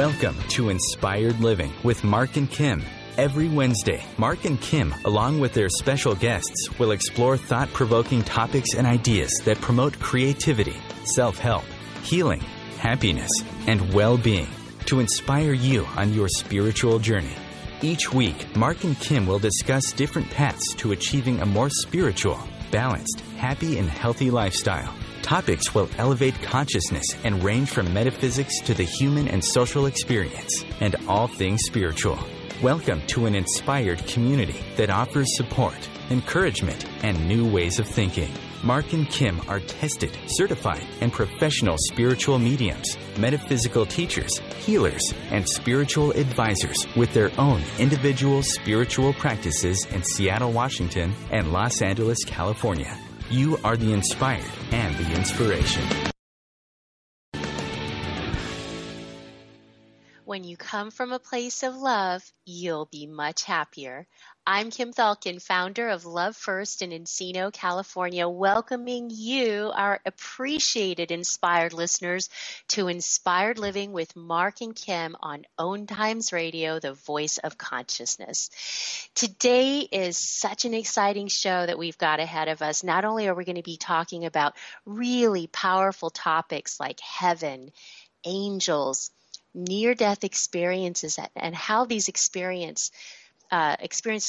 Welcome to Inspired Living with Mark and Kim. Every Wednesday, Mark and Kim, along with their special guests, will explore thought-provoking topics and ideas that promote creativity, self-help, healing, happiness, and well-being to inspire you on your spiritual journey. Each week, Mark and Kim will discuss different paths to achieving a more spiritual, balanced, happy, and healthy lifestyle. Topics will elevate consciousness and range from metaphysics to the human and social experience, and all things spiritual. Welcome to an inspired community that offers support, encouragement, and new ways of thinking. Mark and Kim are tested, certified, and professional spiritual mediums, metaphysical teachers, healers, and spiritual advisors with their own individual spiritual practices in Seattle, Washington, and Los Angeles, California. You are the inspired and the inspiration. When you come from a place of love, you'll be much happier. I'm Kim Thalkin, founder of Love First in Encino, California, welcoming you, our appreciated inspired listeners, to Inspired Living with Mark and Kim on OMTimes Radio, the voice of consciousness. Today is such an exciting show that we've got ahead of us. Not only are we going to be talking about really powerful topics like heaven, angels, near-death experiences, and how these experiences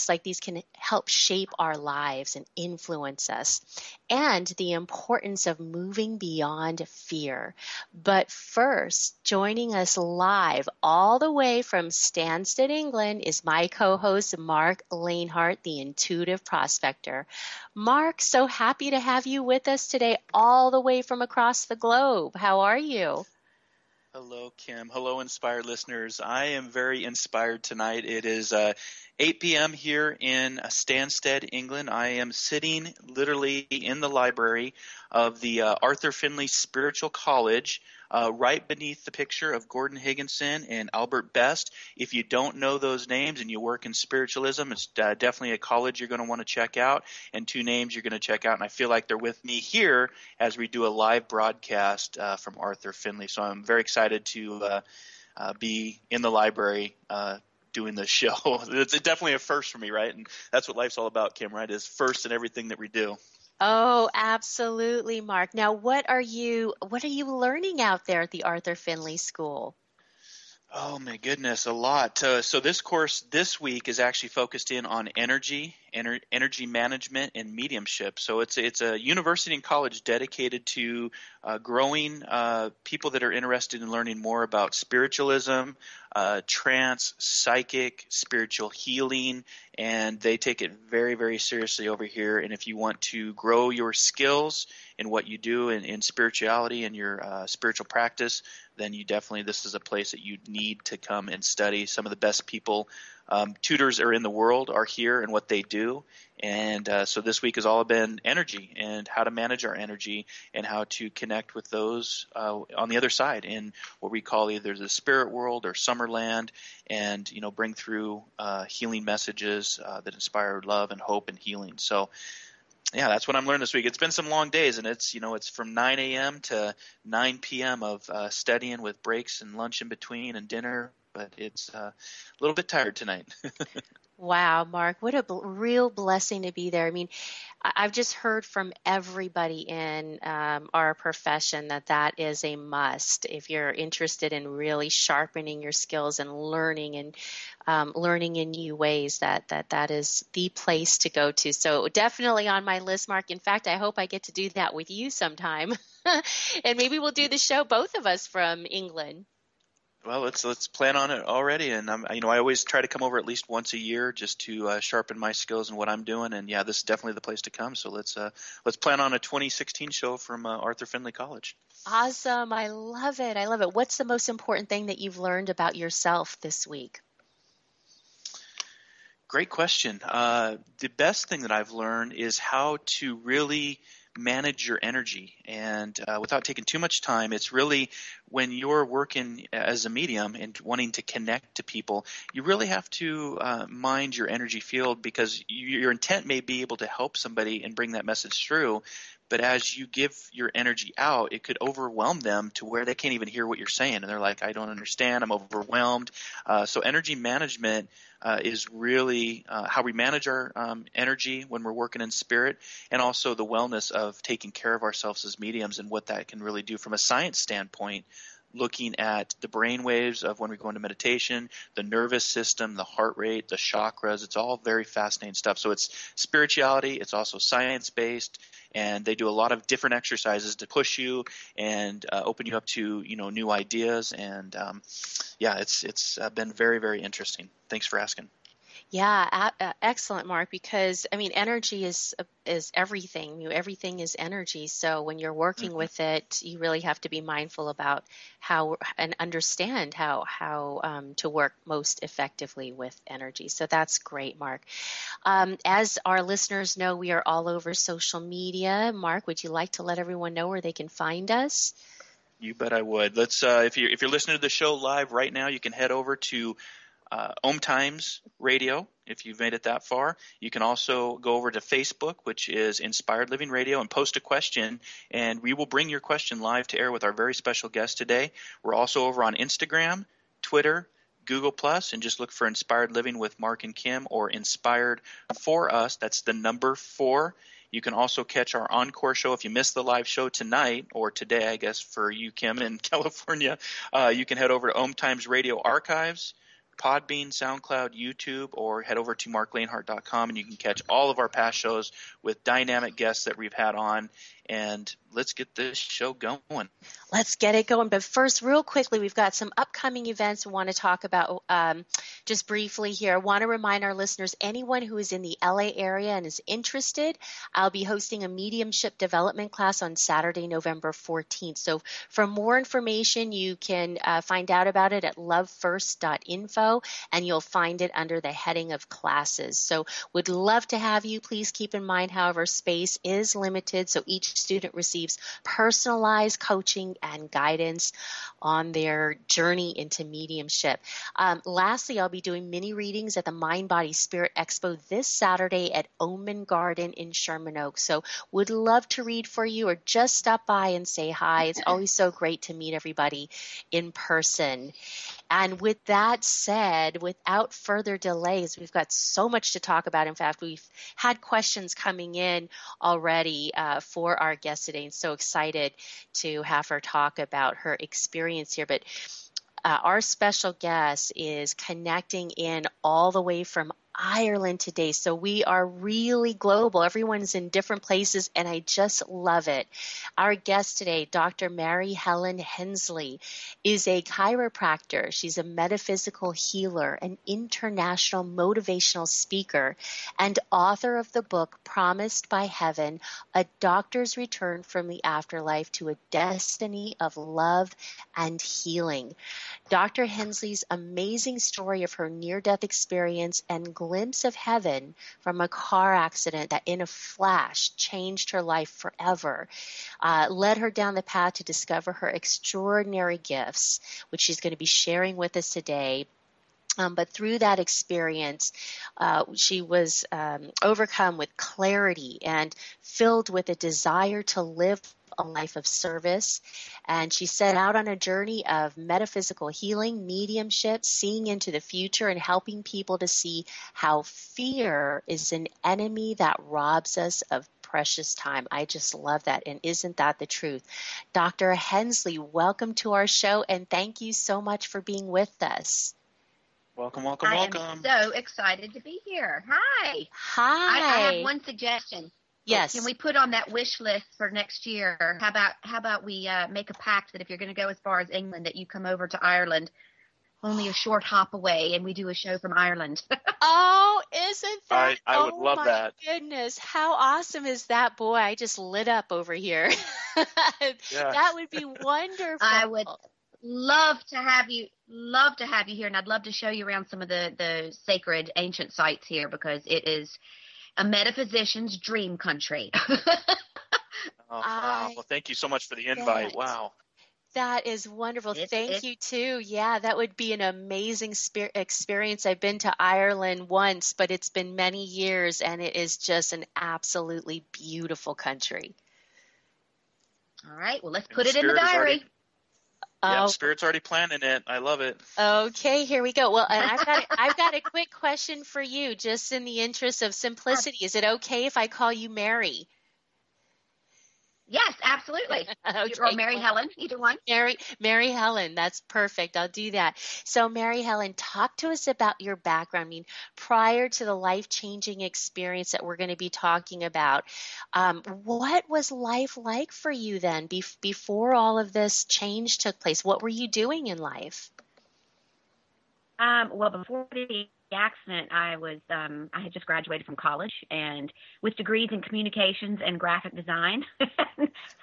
like these can help shape our lives and influence us, and the importance of moving beyond fear. But first, joining us live all the way from Stansted, England, is my co-host Mark Lanehart, the intuitive prospector. Mark, so happy to have you with us today all the way from across the globe. How are you? Hello, Kim. Hello, inspired listeners. I am very inspired tonight. It is 8 p.m. here in Stansted, England. I am sitting literally in the library of the Arthur Findlay Spiritual College, right beneath the picture of Gordon Higginson and Albert Best. If you don't know those names and you work in spiritualism, it's definitely a college you're going to want to check out, and two names you're going to check out. And I feel like they're with me here as we do a live broadcast from Arthur Findlay. So I'm very excited to be in the library doing this show. It's definitely a first for me, right? And that's what life's all about, Kim, right? Is first in everything that we do. Oh, absolutely, Mark. Now, what are you learning out there at the Arthur Findlay School? Oh, my goodness, a lot. So this course this week is actually focused in on energy management, and mediumship. So it's a university and college dedicated to growing people that are interested in learning more about spiritualism, trance, psychic, spiritual healing, and they take it very, very seriously over here. And if you want to grow your skills in what you do in spirituality and your spiritual practice, then this is a place that you need to come and study. Some of the best people, tutors are in the world, are here and what they do. And so this week has all been energy and how to manage our energy and how to connect with those on the other side in what we call either the spirit world or Summerland, and bring through healing messages that inspire love and hope and healing. So yeah, that's what I'm learning this week. It's been some long days, and it's from 9 a.m. to 9 p.m. of studying with breaks and lunch in between and dinner. But it's a little bit tired tonight. Wow, Mark, what a real blessing to be there. I mean, I've just heard from everybody in our profession that is a must if you're interested in really sharpening your skills and learning in new ways. That is the place to go to. So definitely on my list, Mark. In fact, I hope I get to do that with you sometime, and maybe we'll do the show, both of us from England. Well, let's plan on it already, and I always try to come over at least once a year just to sharpen my skills in what I'm doing. And yeah, this is definitely the place to come. So let's plan on a 2016 show from Arthur Findlay College. Awesome! I love it. I love it. What's the most important thing that you've learned about yourself this week? Great question. The best thing that I've learned is how to really manage your energy, and without taking too much time, it's really when you're working as a medium and wanting to connect to people, you really have to mind your energy field, because your intent may be able to help somebody and bring that message through, but as you give your energy out, it could overwhelm them to where they can't even hear what you're saying, and they're like, I don't understand, I'm overwhelmed. So energy management is really how we manage our energy when we're working in spirit, and also the wellness of taking care of ourselves as mediums and what that can really do from a science standpoint, looking at the brain waves of when we go into meditation, the nervous system, the heart rate, the chakras. It's all very fascinating stuff. So it's spirituality. It's also science-based, and they do a lot of different exercises to push you and open you up to, new ideas. And it's been very, very interesting. Thanks for asking. Yeah, excellent, Mark, because energy is everything. Everything is energy. So when you're working with it, you really have to be mindful about how and understand how to work most effectively with energy. So that's great, Mark. As our listeners know, we are all over social media. Mark, would you like to let everyone know where they can find us? You bet I would. Let's if you're listening to the show live right now, you can head over to OMTimes Radio, if you've made it that far. You can also go over to Facebook, which is Inspired Living Radio, and post a question, and we will bring your question live to air with our very special guest today. We're also over on Instagram, Twitter, Google+, and just look for Inspired Living with Mark and Kim, or Inspired for Us. That's the number 4. You can also catch our encore show if you missed the live show tonight, or today, I guess, for you, Kim, in California. You can head over to OMTimes Radio Archives, Podbean, SoundCloud, YouTube, or head over to marklanehart.com, and you can catch all of our past shows with dynamic guests that we've had on. And let's get this show going. Let's get it going. But first, real quickly, we've got some upcoming events we want to talk about just briefly here. I want to remind our listeners, anyone who is in the LA area and is interested, I'll be hosting a mediumship development class on Saturday, November 14th. So for more information, you can find out about it at lovefirst.info, and you'll find it under the heading of classes. So would love to have you. Please keep in mind, however, space is limited, so each student receives personalized coaching and guidance on their journey into mediumship. Lastly, I'll be doing mini readings at the Mind, Body, Spirit Expo this Saturday at Omen Garden in Sherman Oaks. So would love to read for you, or just stop by and say hi. It's always so great to meet everybody in person. And with that said, without further delays, we've got so much to talk about. In fact, we've had questions coming in already for our guest today, and so excited to have her talk about her experience here. But our special guest is connecting in all the way from Ireland today. So we are really global. Everyone's in different places, and I just love it. Our guest today, Dr. Mary Helen Hensley, is a chiropractor. She's a metaphysical healer, an international motivational speaker, and author of the book Promised by Heaven, A Doctor's Return from the Afterlife to a Destiny of Love and Healing. Dr. Hensley's amazing story of her near-death experience and glimpse of heaven from a car accident that in a flash changed her life forever led her down the path to discover her extraordinary gifts, which she's going to be sharing with us today. But through that experience, she was overcome with clarity and filled with a desire to live a life of service. And she set out on a journey of metaphysical healing, mediumship, seeing into the future, and helping people to see how fear is an enemy that robs us of precious time. I just love that. And isn't that the truth? Dr. Hensley, welcome to our show, and thank you so much for being with us. Welcome, welcome, welcome. I am so excited to be here. Hi. Hi. I have one suggestion. Yes. Can we put on that wish list for next year? How about we make a pact that if you're going to go as far as England, that you come over to Ireland, only a short hop away, and we do a show from Ireland. Oh, isn't that? I would love that. Oh my goodness, how awesome is that? Boy, I just lit up over here. Yeah. That would be wonderful. I would love to have you here, and I'd love to show you around some of the sacred ancient sites here, because it is a metaphysician's dream country. Wow. Well, thank you so much for the invite. Wow. That is wonderful. Thank you, too. Yeah, that would be an amazing experience. I've been to Ireland once, but it's been many years, and it is just an absolutely beautiful country. All right. Well, let's put it in the diary. Yeah, Spirit's already planning it. I love it. Okay, here we go. Well, and I've got a quick question for you, just in the interest of simplicity. Is it okay if I call you Mary? Yes, absolutely. Okay. Or Mary Helen, either one. Mary Helen, that's perfect. I'll do that. So Mary Helen, talk to us about your background. I mean, prior to the life-changing experience that we're going to be talking about, what was life like for you then before all of this change took place? What were you doing in life? Well, before the accident, I had just graduated from college and with degrees in communications and graphic design,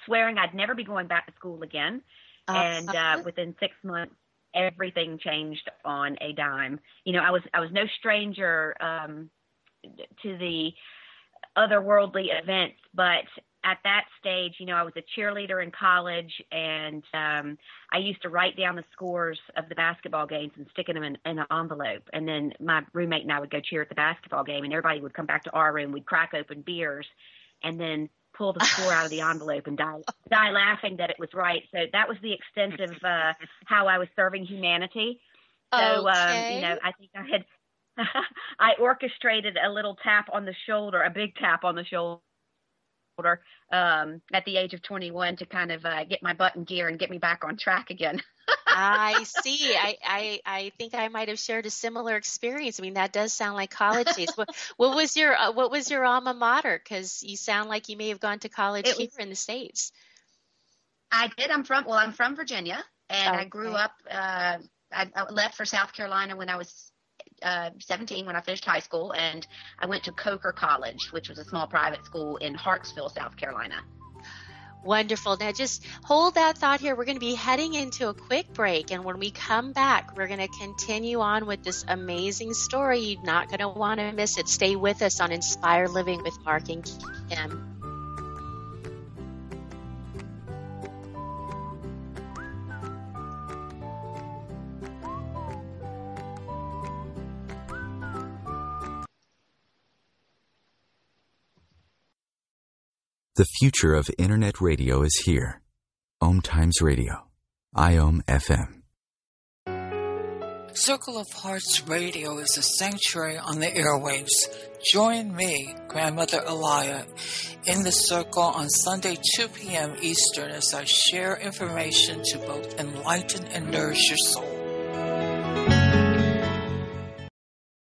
swearing I'd never be going back to school again. And within 6 months, everything changed on a dime. You know, I was no stranger to the otherworldly events, but at that stage, you know, I was a cheerleader in college, and I used to write down the scores of the basketball games and stick them in an envelope. And then my roommate and I would go cheer at the basketball game, and everybody would come back to our room. We'd crack open beers and then pull the score out of the envelope and die laughing that it was right. So that was the extent of how I was serving humanity. So, okay. You know, I think I orchestrated a little tap on the shoulder, a big tap on the shoulder, at the age of 21 to kind of get my butt in gear and get me back on track again. I see. I think I might have shared a similar experience. I mean, that does sound like college days. What was your alma mater? Because you sound like you may have gone to college here in the States. I did. I'm from Virginia, and I grew up. I left for South Carolina when I was 17 when I finished high school, and I went to Coker College, which was a small private school in Hartsville, South Carolina. Wonderful. Now just hold that thought here. We're going to be heading into a quick break, and when we come back, we're going to continue on with this amazing story. You're not going to want to miss it. Stay with us on Inspired Living with Mark and Kim. The future of Internet radio is here. OMTimes Radio. IOM FM. Circle of Hearts Radio is a sanctuary on the airwaves. Join me, Grandmother Elia, in the circle on Sunday, 2 p.m. Eastern as I share information to both enlighten and nourish your soul.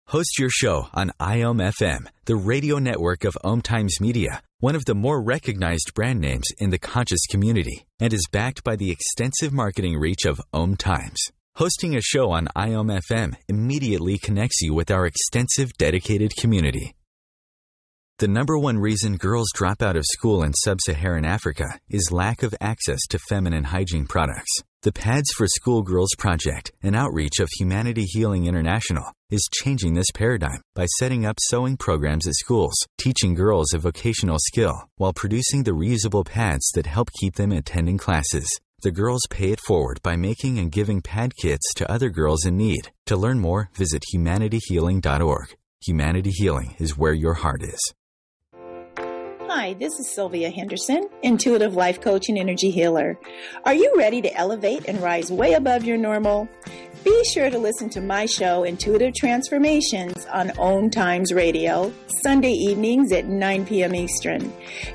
Host your show on IOM FM, the radio network of OMTimes Media, one of the more recognized brand names in the conscious community, and is backed by the extensive marketing reach of OMTimes. Hosting a show on IOM FM immediately connects you with our extensive dedicated community. The number one reason girls drop out of school in sub-Saharan Africa is lack of access to feminine hygiene products. The Pads for Schoolgirls Project, an outreach of Humanity Healing International, is changing this paradigm by setting up sewing programs at schools, teaching girls a vocational skill, while producing the reusable pads that help keep them attending classes. The girls pay it forward by making and giving pad kits to other girls in need. To learn more, visit humanityhealing.org. Humanity Healing is where your heart is. Hi, this is Sylvia Henderson, intuitive life coach and energy healer. Are you ready to elevate and rise way above your normal? Be sure to listen to my show, Intuitive Transformations, on OMTimes Radio, Sunday evenings at 9 p.m. Eastern.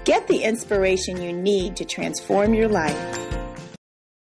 Get the inspiration you need to transform your life.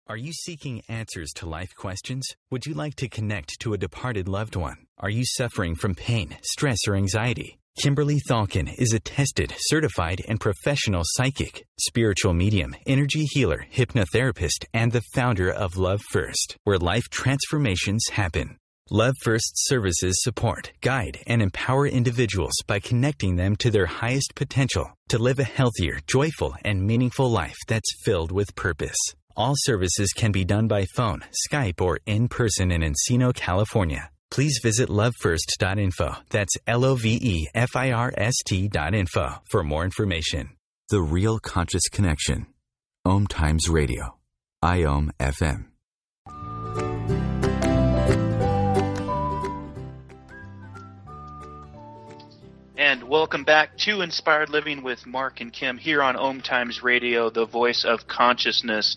Are you seeking answers to life questions? Would you like to connect to a departed loved one? Are you suffering from pain, stress, or anxiety? Kimberly Thalkin is a tested, certified, and professional psychic, spiritual medium, energy healer, hypnotherapist, and the founder of Love First, where life transformations happen. Love First services support, guide, and empower individuals by connecting them to their highest potential to live a healthier, joyful, and meaningful life that's filled with purpose. All services can be done by phone, Skype, or in person in Encino, California. Please visit lovefirst.info. That's LOVEFIRST.info for more information. The Real Conscious Connection. OMTimes Radio. IOM FM. And welcome back to Inspired Living with Mark and Kim here on OMTimes Radio, the voice of consciousness.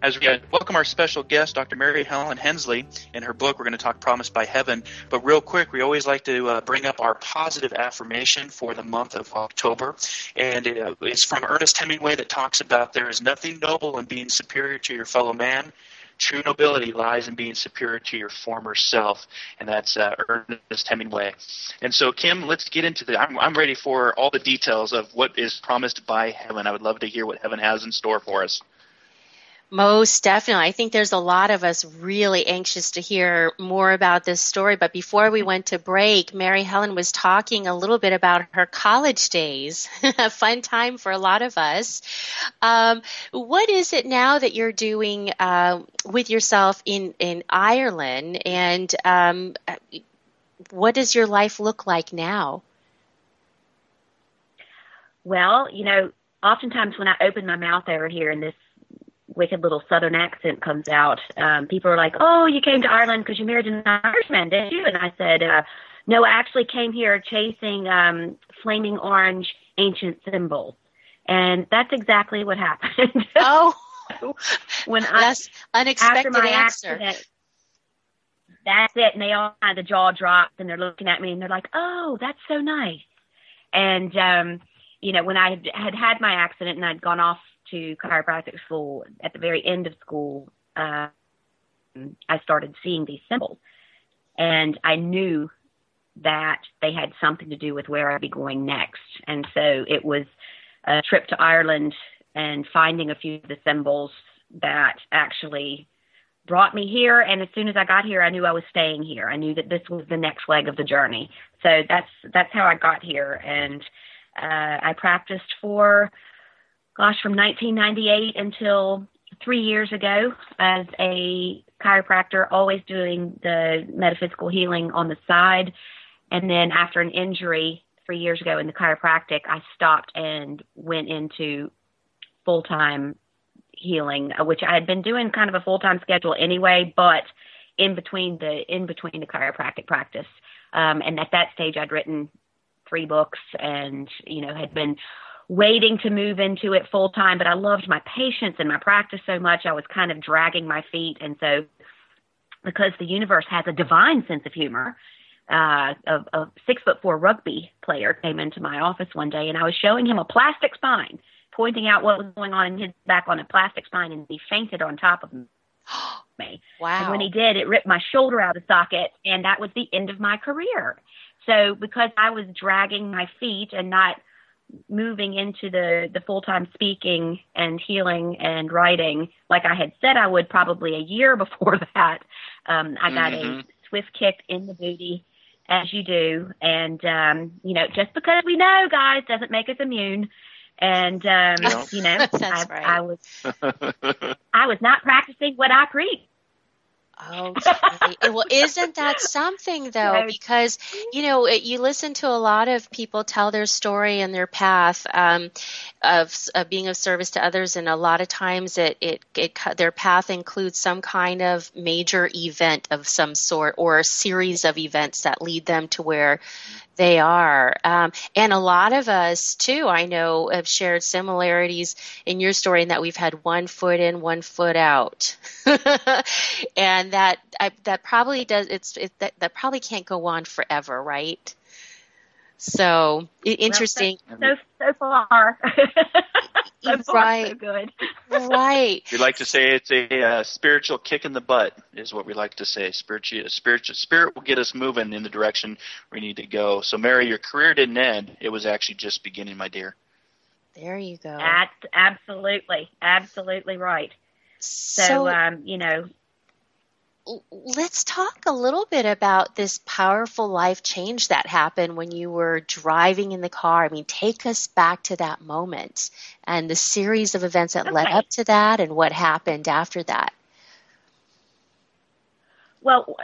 As we welcome our special guest, Dr. Mary Helen Hensley. In her book, we're going to talk Promised by Heaven. But real quick, we always like to bring up our positive affirmation for the month of October. And it's from Ernest Hemingway that talks about there is nothing noble in being superior to your fellow man. True nobility lies in being superior to your former self, and that's Ernest Hemingway. And so, Kim, let's get into I'm ready for all the details of what is promised by heaven. I would love to hear what heaven has in store for us. Most definitely. I think there's a lot of us really anxious to hear more about this story. But before we went to break, Mary Helen was talking a little bit about her college days, a fun time for a lot of us. What is it now that you're doing with yourself in Ireland, and what does your life look like now? Well, oftentimes when I open my mouth over here and this wicked little Southern accent comes out, people are like, "Oh, you came to Ireland because you married an Irishman, didn't you?" And I said, "No, I actually came here chasing flaming orange ancient symbols," and that's exactly what happened. Oh, that's unexpected after my answer. Accident, that's it, and they all kind of jaw dropped, and they're looking at me, and they're like, "Oh, that's so nice." And when I had my accident and I'd gone off to chiropractic school, at the very end of school, I started seeing these symbols, and I knew that they had something to do with where I'd be going next. And so it was a trip to Ireland and finding a few of the symbols that actually brought me here. And as soon as I got here, I knew I was staying here. I knew that this was the next leg of the journey. So that's how I got here. And I practiced from 1998 until 3 years ago as a chiropractor, always doing the metaphysical healing on the side. And then after an injury 3 years ago in the chiropractic, I stopped and went into full-time healing, which I had been doing kind of a full-time schedule anyway, but in between the chiropractic practice. And at that stage, I'd written 3 books and, had been waiting to move into it full time, but I loved my patients and my practice so much, I was kind of dragging my feet. And so because the universe has a divine sense of humor, a 6'4" rugby player came into my office one day, and I was showing him a plastic spine, pointing out what was going on in his back on a plastic spine, and he fainted on top of me. Wow. And when he did, it ripped my shoulder out of socket, and that was the end of my career. So because I was dragging my feet and not moving into the full-time speaking and healing and writing like I had said I would probably a year before that, I got a swift kick in the booty, as you do. And, just because we know, guys, doesn't make us immune. And, That's right. I was not practicing what I preach. Okay. Well, isn't that something, though? Because, you listen to a lot of people tell their story and their path of being of service to others, and a lot of times their path includes some kind of major event of some sort or a series of events that lead them to where they are. And a lot of us, too, I know, have shared similarities in your story in that we've had one foot in, one foot out. And that probably that probably can't go on forever, right? So interesting. Well, so far. So far, right. So good. Right. We like to say it's a spiritual kick in the butt, is what we like to say. Spirit will get us moving in the direction we need to go. So, Mary, your career didn't end. It was actually just beginning, my dear. There you go. Absolutely right. So let's talk a little bit about this powerful life change that happened when you were driving in the car. I mean, take us back to that moment and the series of events that led up to that and what happened after that. Well,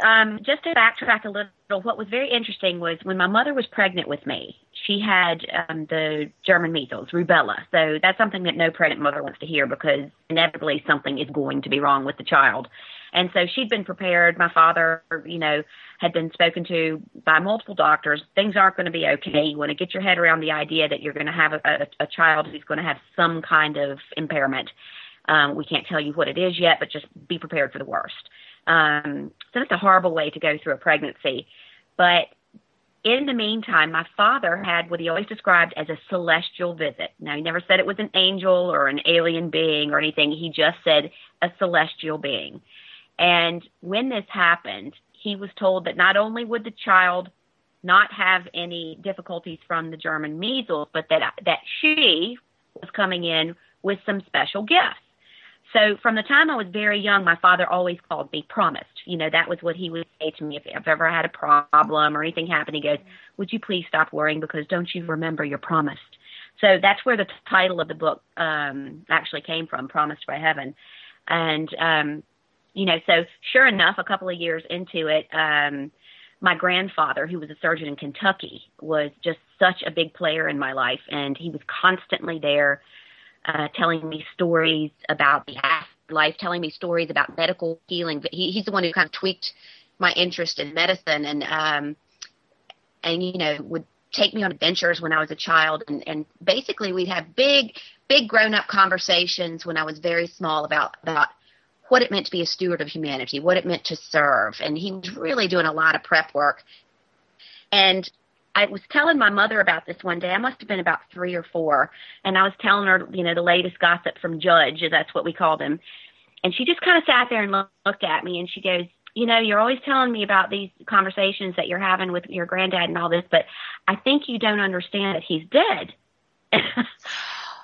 just to backtrack a little, what was very interesting was when my mother was pregnant with me, she had the German measles, rubella. So that's something that no pregnant mother wants to hear because inevitably something is going to be wrong with the child. And so she'd been prepared. My father, had been spoken to by multiple doctors. Things aren't going to be okay. You want to get your head around the idea that you're going to have a child who's going to have some kind of impairment. We can't tell you what it is yet, but just be prepared for the worst. So that's a horrible way to go through a pregnancy. But in the meantime, my father had what he always described as a celestial visit. Now, he never said it was an angel or an alien being or anything. He just said a celestial being. And when this happened, he was told that not only would the child not have any difficulties from the German measles, but that she was coming in with some special gifts. So from the time I was very young, my father always called me Promised. You know, that was what he would say to me if I've ever had a problem or anything happened. He goes, would you please stop worrying, because don't you remember you're promised? So that's where the title of the book actually came from, Promised by Heaven. And, you know, so sure enough, a couple of years into it, my grandfather, who was a surgeon in Kentucky, was just such a big player in my life, and he was constantly there telling me stories about the afterlife, telling me stories about medical healing. He's the one who kind of tweaked my interest in medicine, and you know, would take me on adventures when I was a child, and basically we'd have big grown-up conversations when I was very small about what it meant to be a steward of humanity, what it meant to serve, and he was really doing a lot of prep work. And I was telling my mother about this one day. I must have been about 3 or 4, and I was telling her, you know, the latest gossip from Judge, that's what we called him. And she just kind of sat there and looked at me, and she goes, you know, you're always telling me about these conversations that you're having with your granddad and all this, but I think you don't understand that he's dead.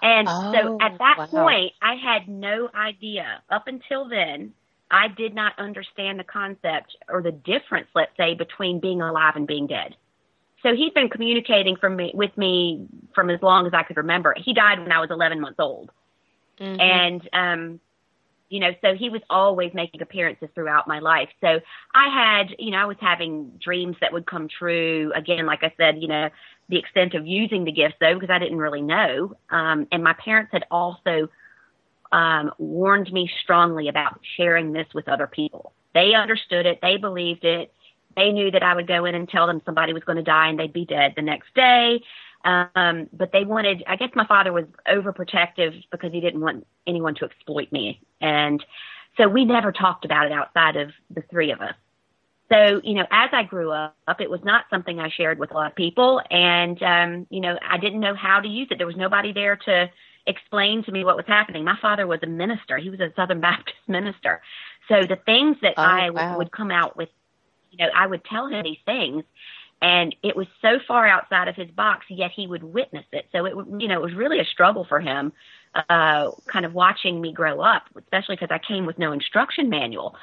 And so at that point, I had no idea. Up until then, I did not understand the concept or the difference, let's say, between being alive and being dead. So he'd been communicating with me from as long as I could remember. He died when I was 11 months old. Mm-hmm. And, you know, so he was always making appearances throughout my life. So I was having dreams that would come true. Again, like I said, you know, the extent of using the gifts, though, because I didn't really know. And my parents had also warned me strongly about sharing this with other people. They understood it. They believed it. They knew that I would go in and tell them somebody was going to die and they'd be dead the next day. But they wanted, I guess my father was overprotective because he didn't want anyone to exploit me. And so we never talked about it outside of the three of us. So, you know, as I grew up, it was not something I shared with a lot of people. And, you know, I didn't know how to use it. There was nobody there to explain to me what was happening. My father was a minister. He was a Southern Baptist minister. So the things that would come out with, you know, I would tell him these things, and it was so far outside of his box, yet he would witness it. So it was really a struggle for him, kind of watching me grow up, especially because I came with no instruction manual.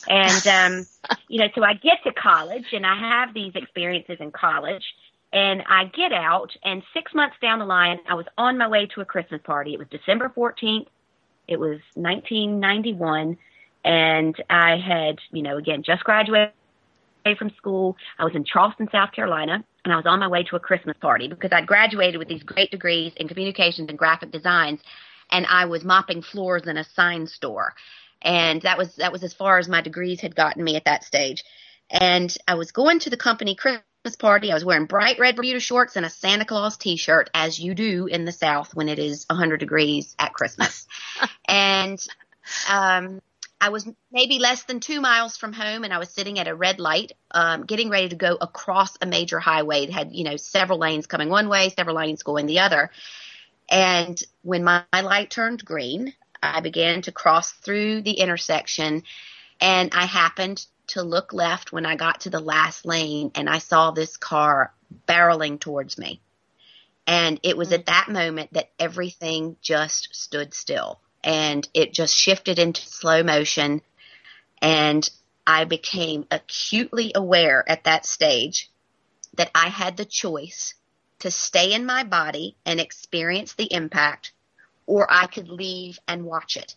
And, you know, so I get to college and I have these experiences in college, and I get out, and 6 months down the line, I was on my way to a Christmas party. It was December 14th. It was 1991. And I had, you know, again, just graduated from school. I was in Charleston, South Carolina, and I was on my way to a Christmas party because I'd graduated with these great degrees in communications and graphic designs, and I was mopping floors in a sign store. And that was as far as my degrees had gotten me at that stage. And I was going to the company Christmas party. I was wearing bright red Bermuda shorts and a Santa Claus t-shirt, as you do in the South when it is 100 degrees at Christmas. And I was maybe less than 2 miles from home, and I was sitting at a red light, getting ready to go across a major highway. It had, you know, several lanes coming one way, several lanes going the other. And when my light turned green, I began to cross through the intersection, and I happened to look left when I got to the last lane, and I saw this car barreling towards me. And it was at that moment that everything just stood still. And it just shifted into slow motion, and I became acutely aware at that stage that I had the choice to stay in my body and experience the impact, or I could leave and watch it.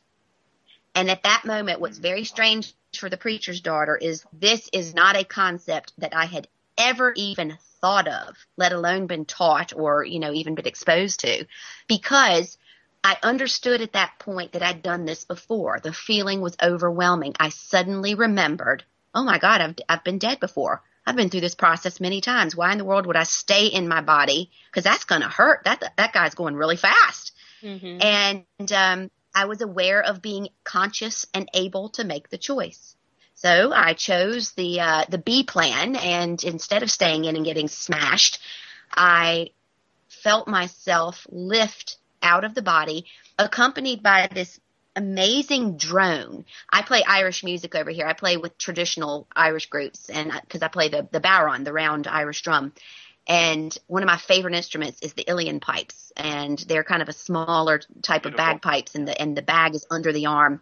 And at that moment, what's very strange for the preacher's daughter is this is not a concept that I had ever even thought of, let alone been taught or, you know, even been exposed to, because I understood at that point that I'd done this before. The feeling was overwhelming. I suddenly remembered, oh my God, I've been dead before. I've been through this process many times. Why in the world would I stay in my body? Because that's going to hurt. That guy's going really fast. Mm-hmm. And I was aware of being conscious and able to make the choice. So I chose the B plan, and instead of staying in and getting smashed, I felt myself lift out of the body, accompanied by this amazing drone. I play Irish music over here. I play with traditional Irish groups, and because I play the bodhrán, the round Irish drum. And one of my favorite instruments is the Uilleann pipes, and they're kind of a smaller type of bagpipes, and the bag is under the arm.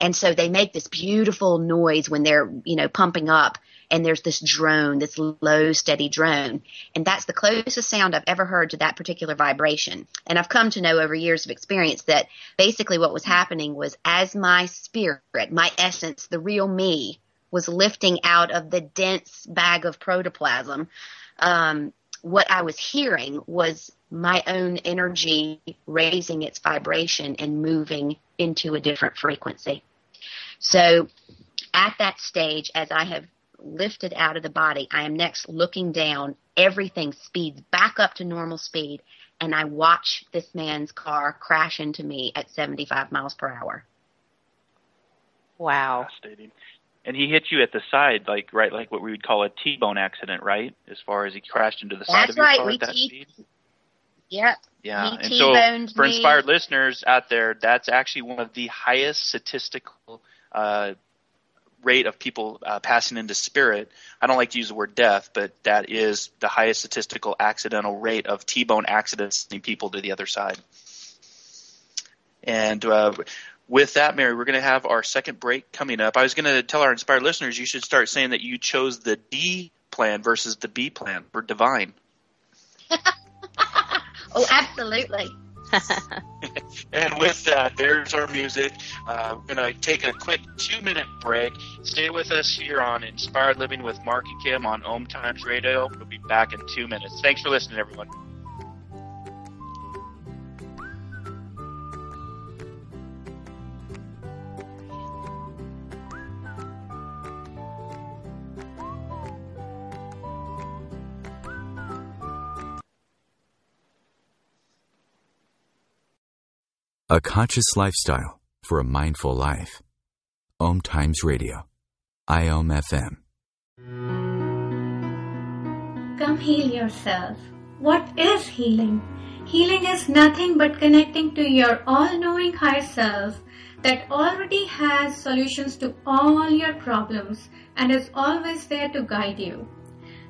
And so they make this beautiful noise when they're, pumping up, and there's this drone, this low, steady drone. And that's the closest sound I've ever heard to that particular vibration. And I've come to know over years of experience that basically what was happening was, as my spirit, my essence, the real me, was lifting out of the dense bag of protoplasm, what I was hearing was my own energy raising its vibration and moving into a different frequency. So at that stage, as I have lifted out of the body, I am next looking down. Everything speeds back up to normal speed, and I watch this man's car crash into me at 75 miles per hour. Wow. Fascinating. And he hit you at the side, like what we would call a T-bone accident, right? As far as he crashed into the side of your car at that speed? Yep. Yeah, and so for inspired listeners out there, that's actually one of the highest statistical rate of people passing into spirit. I don't like to use the word death, but that is the highest statistical accidental rate of T-bone accidents sending people to the other side. And with that, Mary, we're going to have our second break coming up. I was going to tell our inspired listeners you should start saying that you chose the D plan versus the B plan for divine. Oh, absolutely. And with that, there's our music. We're going to take a quick 2-minute break. Stay with us here on Inspired Living with Mark and Kim on OMTimes Radio. We'll be back in 2 minutes. Thanks for listening, everyone. A conscious lifestyle for a mindful life. OMTimes Radio. IOM FM. Come heal yourself. What is healing? Healing is nothing but connecting to your all-knowing higher self that already has solutions to all your problems and is always there to guide you.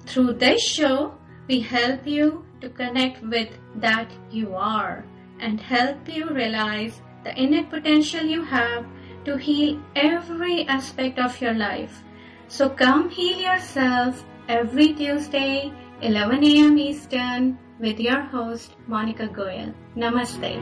Through this show, we help you to connect with that you are, and help you realize the innate potential you have to heal every aspect of your life. So come heal yourself every Tuesday, 11 a.m. Eastern, with your host, Monica Goyal. Namaste.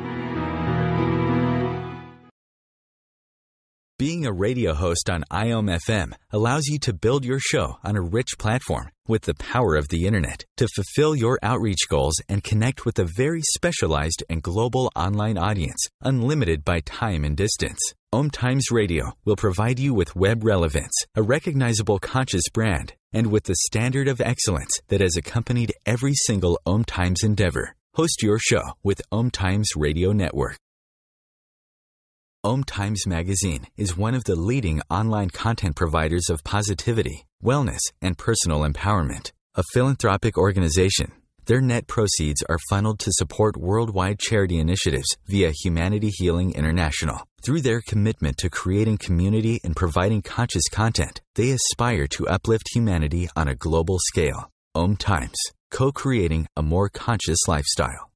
Being a radio host on IOM FM allows you to build your show on a rich platform with the power of the internet to fulfill your outreach goals and connect with a very specialized and global online audience, unlimited by time and distance. OMTimes Radio will provide you with web relevance, a recognizable conscious brand, and with the standard of excellence that has accompanied every single OMTimes endeavor. Host your show with OMTimes Radio Network. OMTimes Magazine is one of the leading online content providers of positivity, wellness, and personal empowerment. A philanthropic organization, their net proceeds are funneled to support worldwide charity initiatives via Humanity Healing International. Through their commitment to creating community and providing conscious content, they aspire to uplift humanity on a global scale. OMTimes, co-creating a more conscious lifestyle.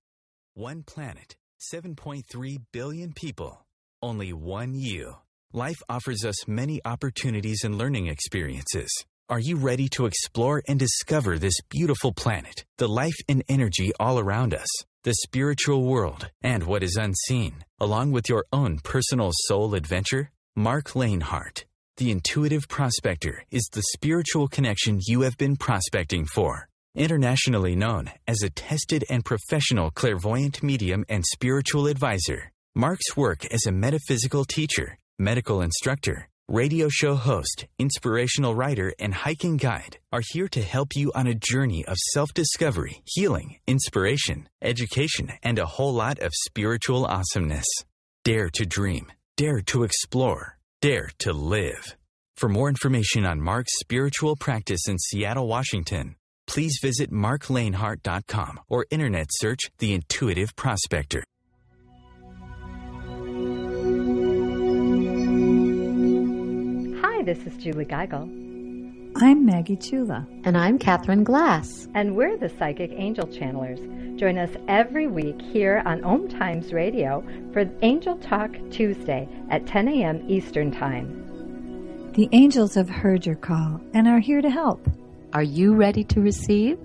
One planet, 7.3 billion people. Only one you. Life offers us many opportunities and learning experiences. Are you ready to explore and discover this beautiful planet, the life and energy all around us, the spiritual world, and what is unseen, along with your own personal soul adventure? Mark Lanehart, the intuitive prospector, is the spiritual connection you have been prospecting for. Internationally known as a tested and professional clairvoyant medium and spiritual advisor, Mark's work as a metaphysical teacher, medical instructor, radio show host, inspirational writer, and hiking guide, are here to help you on a journey of self-discovery, healing, inspiration, education, and a whole lot of spiritual awesomeness. Dare to dream. Dare to explore. Dare to live. For more information on Mark's spiritual practice in Seattle, Washington, please visit marklanehart.com or internet search The Intuitive Prospector. Hi, this is Julie Geigel. I'm Maggie Chula. And I'm Catherine Glass. And we're the Psychic Angel Channelers. Join us every week here on OMTimes Radio for Angel Talk Tuesday at 10 a.m. Eastern Time. The angels have heard your call and are here to help. Are you ready to receive?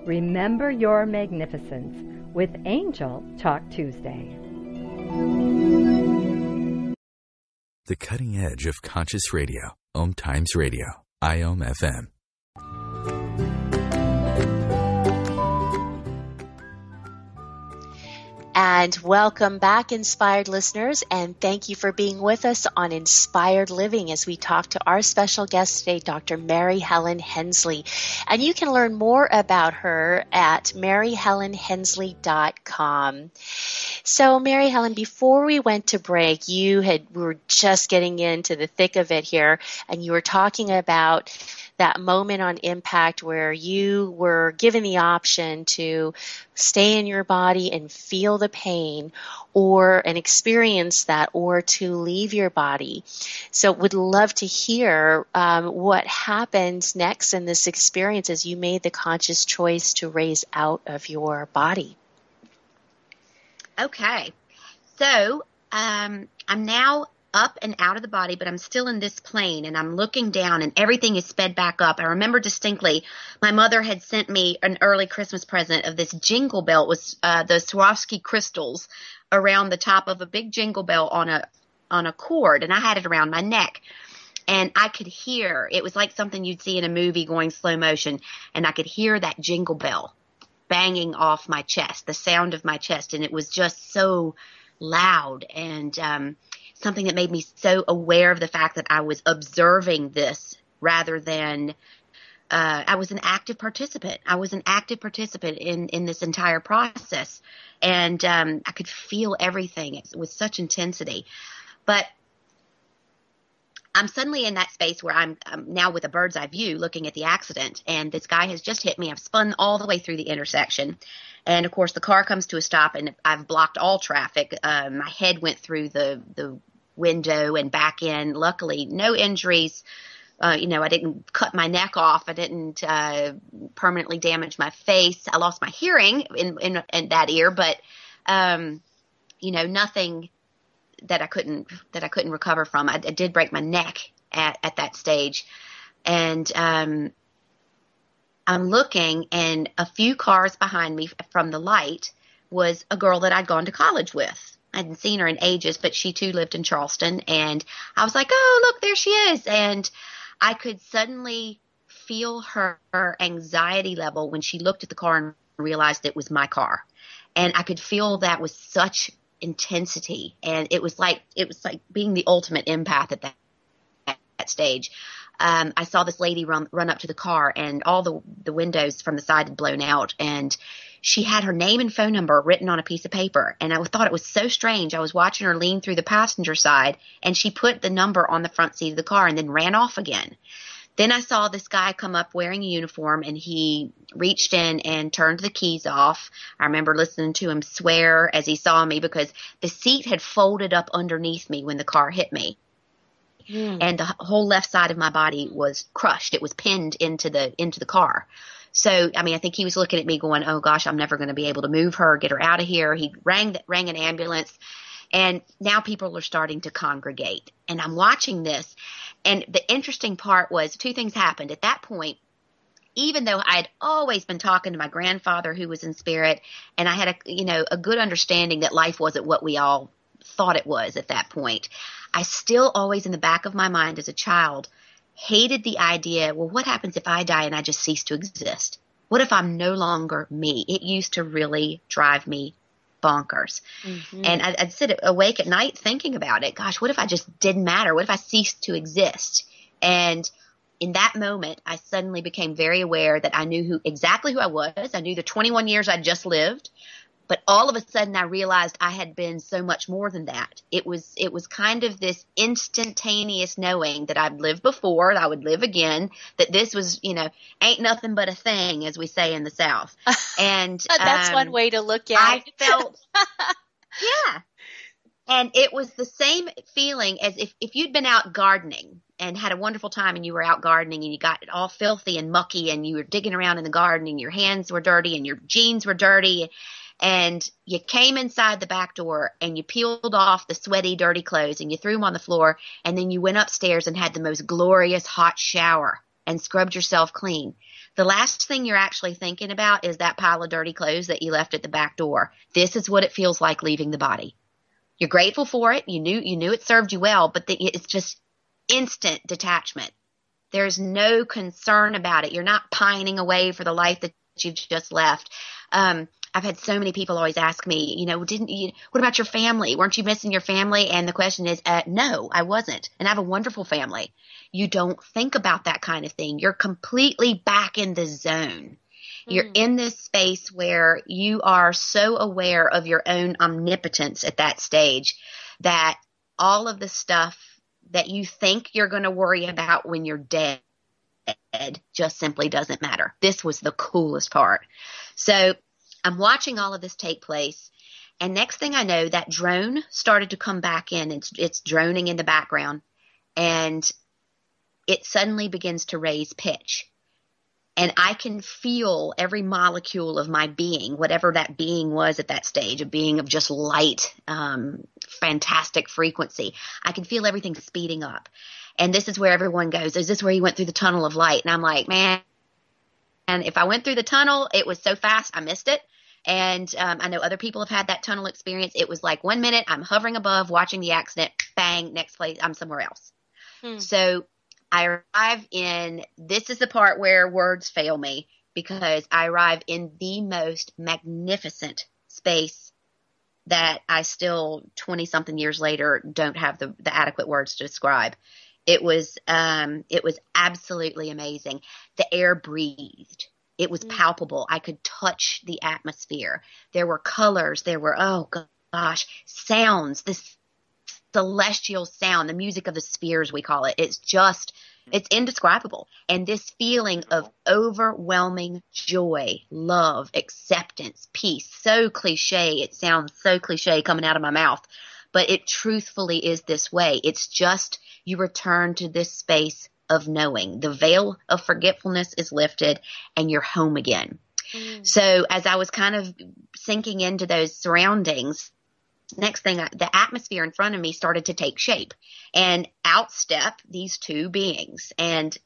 Remember your magnificence with Angel Talk Tuesday. The cutting edge of conscious radio. OMTimes Radio. IOM FM. And welcome back, inspired listeners, and thank you for being with us on Inspired Living as we talk to our special guest today, Dr. Mary Helen Hensley. And you can learn more about her at maryhelenhensley.com. So, Mary Helen, before we went to break, we were just getting into the thick of it here, and you were talking about that moment on impact where you were given the option to stay in your body and feel the pain and experience that, or to leave your body. So would love to hear what happened next in this experience as you made the conscious choice to raise out of your body. Okay. So I'm now up and out of the body, but I'm still in this plane, and I'm looking down, and everything is sped back up. I remember distinctly my mother had sent me an early Christmas present of this jingle bell with the Swarovski crystals around the top of a big jingle bell on a cord, and I had it around my neck. And I could hear, it was like something you'd see in a movie going slow motion, and I could hear that jingle bell banging off my chest, the sound of my chest, and it was just so loud and something that made me so aware of the fact that I was observing this rather than I was an active participant. I was an active participant in this entire process, and I could feel everything with such intensity. But I'm suddenly in that space where I'm now with a bird's eye view looking at the accident, and this guy has just hit me. I've spun all the way through the intersection, and of course the car comes to a stop, and I've blocked all traffic. My head went through the window and back in. Luckily, no injuries. I didn't cut my neck off. I didn't permanently damage my face. I lost my hearing in that ear, but nothing that I couldn't recover from. I did break my neck at that stage, and I'm looking, and a few cars behind me from the light was a girl that I'd gone to college with. I hadn't seen her in ages, but she too lived in Charleston, and I was like, oh, look, there she is. And I could suddenly feel her anxiety level when she looked at the car and realized it was my car. And I could feel that with such intensity, and it was like being the ultimate empath at that stage. I saw this lady run up to the car, and all the windows from the side had blown out, and she had her name and phone number written on a piece of paper. And I thought it was so strange. I was watching her lean through the passenger side, and she put the number on the front seat of the car and then ran off again. Then I saw this guy come up wearing a uniform, and he reached in and turned the keys off. I remember listening to him swear as he saw me, because the seat had folded up underneath me when the car hit me. And the whole left side of my body was crushed. It was pinned into the car. So, I think he was looking at me going, oh gosh, I'm never going to be able to move her, get her out of here. He rang an ambulance, and now people are starting to congregate. And I'm watching this. And the interesting part was two things happened. At that point, even though I had always been talking to my grandfather who was in spirit, and I had a good understanding that life wasn't what we all thought it was at that point, I still always in the back of my mind as a child hated the idea, well, what happens if I die and I just cease to exist? What if I'm no longer me? It used to really drive me bonkers. Mm-hmm. And I'd sit awake at night thinking about it. Gosh, what if I just didn't matter? What if I ceased to exist? And in that moment, I suddenly became very aware that I knew exactly who I was. I knew the 21 years I'd just lived. But all of a sudden, I realized I had been so much more than that. It was kind of this instantaneous knowing that I'd lived before, that I would live again, that this was, ain't nothing but a thing, as we say in the South. And that's one way to look at I it. felt, yeah. And it was the same feeling as if you'd been out gardening and had a wonderful time, and you were out gardening and you got all filthy and mucky and you were digging around in the garden and your hands were dirty and your jeans were dirty. And you came inside the back door and you peeled off the sweaty, dirty clothes and you threw them on the floor. And then you went upstairs and had the most glorious hot shower and scrubbed yourself clean. The last thing you're actually thinking about is that pile of dirty clothes that you left at the back door. This is what it feels like leaving the body. You're grateful for it. You knew it served you well, but it's just instant detachment. There's no concern about it. You're not pining away for the life that you've just left. I've had so many people always ask me, what about your family? Weren't you missing your family? And the question is, no, I wasn't. And I have a wonderful family. You don't think about that kind of thing. You're completely back in the zone. You're in this space where you are so aware of your own omnipotence at that stage that all of the stuff that you think you're going to worry about when you're dead just simply doesn't matter. This was the coolest part. So I'm watching all of this take place, and next thing I know, that drone started to come back in. It's droning in the background, and it suddenly begins to raise pitch. And I can feel every molecule of my being, whatever that being was at that stage, a being of just light, fantastic frequency. I can feel everything speeding up. And this is where everyone goes, is this where you went through the tunnel of light? And I'm like, man. And if I went through the tunnel, it was so fast, I missed it. And I know other people have had that tunnel experience. It was like 1 minute, I'm hovering above, watching the accident, bang, next place, I'm somewhere else. So I arrive in, this is the part where words fail me, because I arrive in the most magnificent space that I still, 20-something years later, don't have the adequate words to describe. It was absolutely amazing. The air breathed. It was palpable. I could touch the atmosphere. There were colors. There were, oh gosh, sounds, this celestial sound, the music of the spheres, we call it. It's indescribable. And this feeling of overwhelming joy, love, acceptance, peace, so cliche. It sounds so cliche coming out of my mouth, but it truthfully is this way. It's just, you return to this space of knowing. The veil of forgetfulness is lifted and you're home again. So as I was kind of sinking into those surroundings, next thing, the atmosphere in front of me started to take shape, and out step these two beings. And,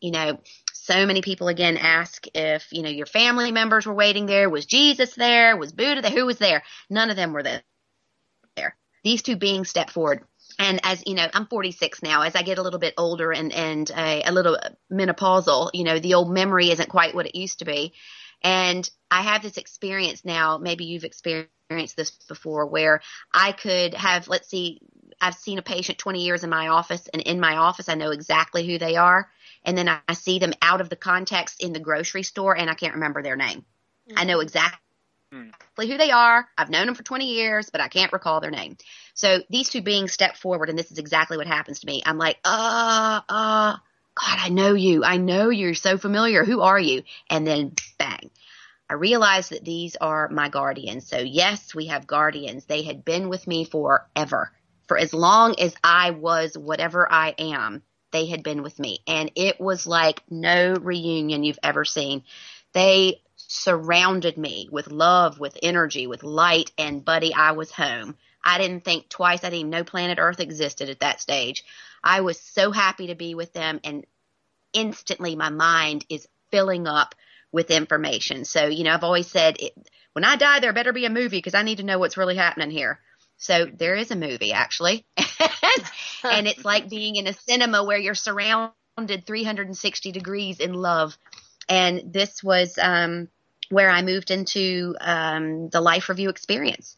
so many people again ask if, your family members were waiting there. Was Jesus there? Was Buddha there? Who was there? None of them were there. These two beings stepped forward. And as you know, I'm 46 now. As I get a little bit older and a little menopausal, the old memory isn't quite what it used to be. And I have this experience now, maybe you've experienced this before, where I could have, let's see, I've seen a patient 20 years in my office, and in my office I know exactly who they are. And then I see them out of the context in the grocery store and I can't remember their name. I know exactly who they are. I've known them for 20 years, but I can't recall their name. So these two beings step forward, and this is exactly what happens to me. I'm like, God, I know you. I know you're so familiar. Who are you? And then bang, I realized that these are my guardians. So yes, we have guardians. They had been with me forever. For as long as I was whatever I am, they had been with me. And it was like no reunion you've ever seen. They surrounded me with love, with energy, with light, and buddy, I was home. I didn't think twice. I didn't even know planet Earth existed at that stage. I was so happy to be with them, and instantly my mind is filling up with information. So, I've always said, when I die, there better be a movie because I need to know what's really happening here. So there is a movie, actually. And it's like being in a cinema where you're surrounded 360 degrees in love. And this was where I moved into the life review experience.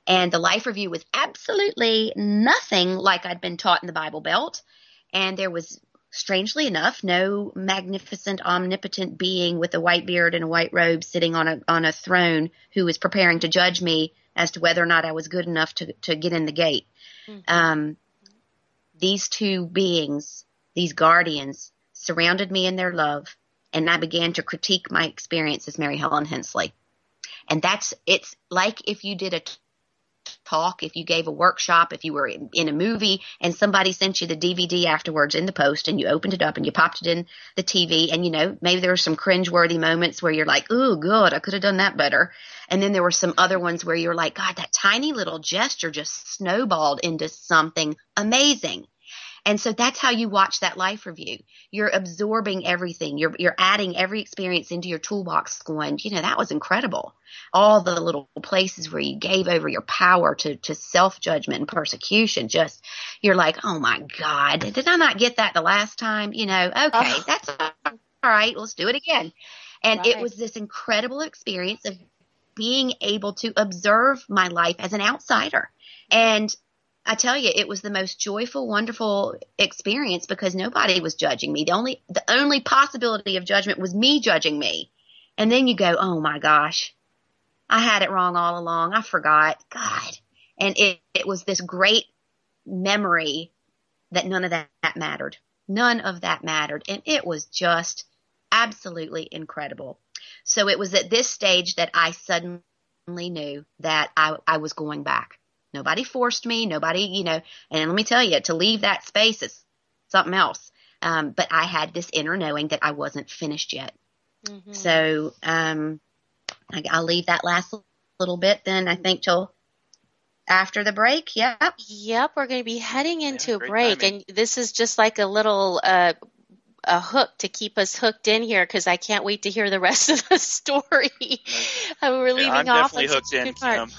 And the life review was absolutely nothing like I'd been taught in the Bible Belt. And there was, strangely enough, no magnificent, omnipotent being with a white beard and a white robe sitting on a throne who was preparing to judge me as to whether or not I was good enough to get in the gate. These two beings, these guardians, surrounded me in their love, and I began to critique my experience as Mary Helen Hensley. And it's like if you did a talk, if you gave a workshop, if you were in a movie and somebody sent you the DVD afterwards in the post and you opened it up and you popped it in the TV and, maybe there were some cringeworthy moments where you're like, oh, God, I could have done that better. And then there were some other ones where you're like, God, that tiny little gesture just snowballed into something amazing. And so that's how you watch that life review. You're absorbing everything. You're adding every experience into your toolbox going, that was incredible. All the little places where you gave over your power to self-judgment and persecution, you're like, oh my God, did I not get that the last time? Okay, that's all right. Let's do it again. And It was this incredible experience of being able to observe my life as an outsider. And I tell you, it was the most joyful, wonderful experience because nobody was judging me. The only possibility of judgment was me judging me. And then you go, oh my gosh, I had it wrong all along. I forgot. God. And it was this great memory that none of that mattered. None of that mattered. And it was just absolutely incredible. So it was at this stage that I suddenly knew that I was going back. Nobody forced me, nobody, and let me tell you, to leave that space is something else. But I had this inner knowing that I wasn't finished yet. Mm-hmm. So I'll leave that last little bit then, I think, till after the break. Yep, we're going to be heading into a break. Timing. And this is just like a little a hook to keep us hooked in here because I can't wait to hear the rest of the story. We're leaving I'm off definitely hooked in, Kim.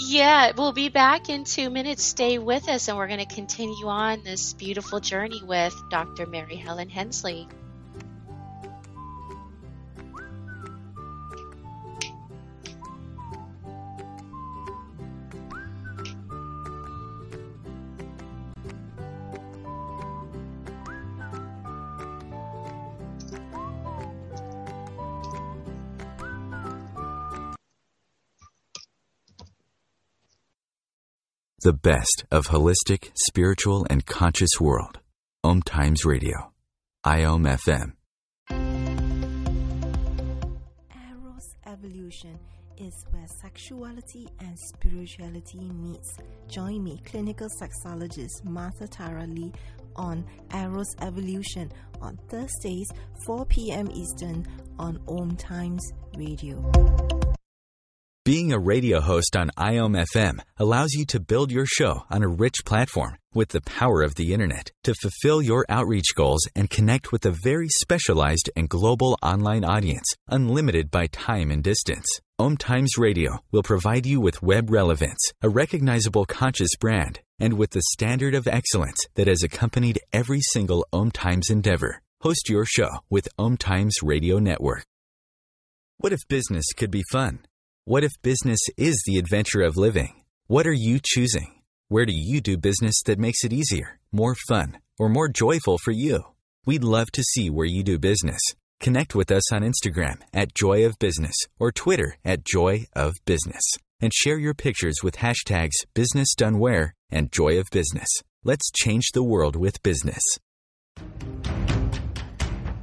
Yeah, we'll be back in 2 minutes. Stay with us, and we're going to continue on this beautiful journey with Dr. Mary Helen Hensley. The best of holistic, spiritual, and conscious world. OMTimes Radio. IOM FM. Eros Evolution is where sexuality and spirituality meets. Join me, clinical sexologist Martha Tara Lee, on Eros Evolution on Thursdays, 4 p.m. Eastern on OMTimes Radio. Being a radio host on IOM FM allows you to build your show on a rich platform with the power of the internet to fulfill your outreach goals and connect with a very specialized and global online audience, unlimited by time and distance. OMTimes Radio will provide you with web relevance, a recognizable conscious brand, and with the standard of excellence that has accompanied every single OMTimes endeavor. Host your show with OMTimes Radio Network. What if business could be fun? What if business is the adventure of living? What are you choosing? Where do you do business that makes it easier, more fun, or more joyful for you? We'd love to see where you do business. Connect with us on Instagram at Joy of Business or Twitter at Joy of Business, and share your pictures with hashtags BusinessDoneWhere and Joy of Business. Let's change the world with business.